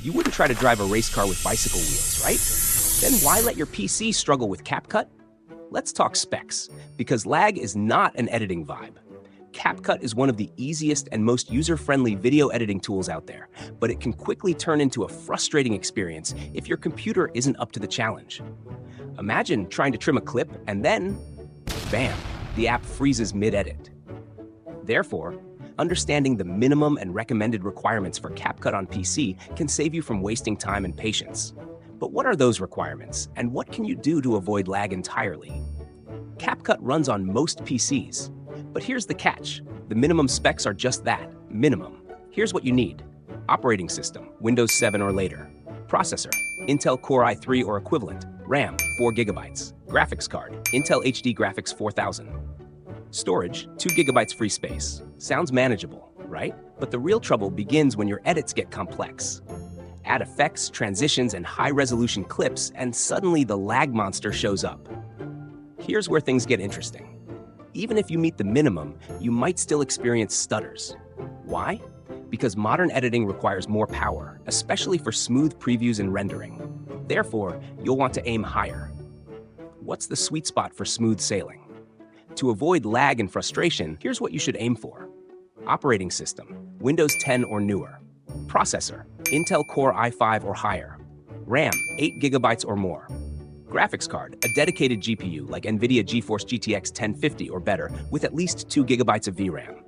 You wouldn't try to drive a race car with bicycle wheels, right? Then why let your PC struggle with CapCut? Let's talk specs, because lag is not an editing vibe. CapCut is one of the easiest and most user-friendly video editing tools out there, but it can quickly turn into a frustrating experience if your computer isn't up to the challenge. Imagine trying to trim a clip and then, bam, the app freezes mid-edit. Therefore, understanding the minimum and recommended requirements for CapCut on PC can save you from wasting time and patience. But what are those requirements, and what can you do to avoid lag entirely? CapCut runs on most PCs, but here's the catch. The minimum specs are just that, minimum. Here's what you need. Operating system, Windows 7 or later. Processor, Intel Core i3 or equivalent. RAM, 4 GB. Graphics card, Intel HD Graphics 4000. Storage, 2 GB free space. Sounds manageable, right? But the real trouble begins when your edits get complex. Add effects, transitions, and high-resolution clips, and suddenly the lag monster shows up. Here's where things get interesting. Even if you meet the minimum, you might still experience stutters. Why? Because modern editing requires more power, especially for smooth previews and rendering. Therefore, you'll want to aim higher. What's the sweet spot for smooth sailing? To avoid lag and frustration, here's what you should aim for. Operating system, Windows 10 or newer. Processor, Intel Core i5 or higher. RAM, 8 GB or more. Graphics card, a dedicated GPU like NVIDIA GeForce GTX 1050 or better with at least 2 GB of VRAM.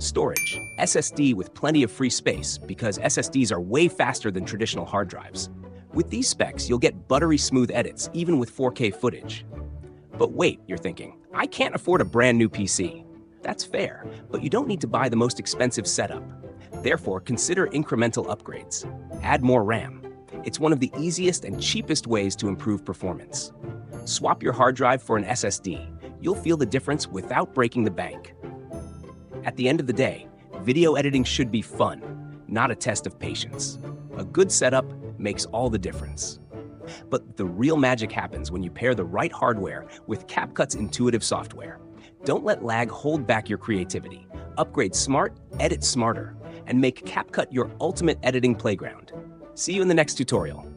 Storage, SSD with plenty of free space because SSDs are way faster than traditional hard drives. With these specs, you'll get buttery smooth edits even with 4K footage. But wait, you're thinking, I can't afford a brand new PC. That's fair, but you don't need to buy the most expensive setup. Therefore, consider incremental upgrades. Add more RAM. It's one of the easiest and cheapest ways to improve performance. Swap your hard drive for an SSD. You'll feel the difference without breaking the bank. At the end of the day, video editing should be fun, not a test of patience. A good setup makes all the difference. But the real magic happens when you pair the right hardware with CapCut's intuitive software. Don't let lag hold back your creativity. Upgrade smart, edit smarter, and make CapCut your ultimate editing playground. See you in the next tutorial.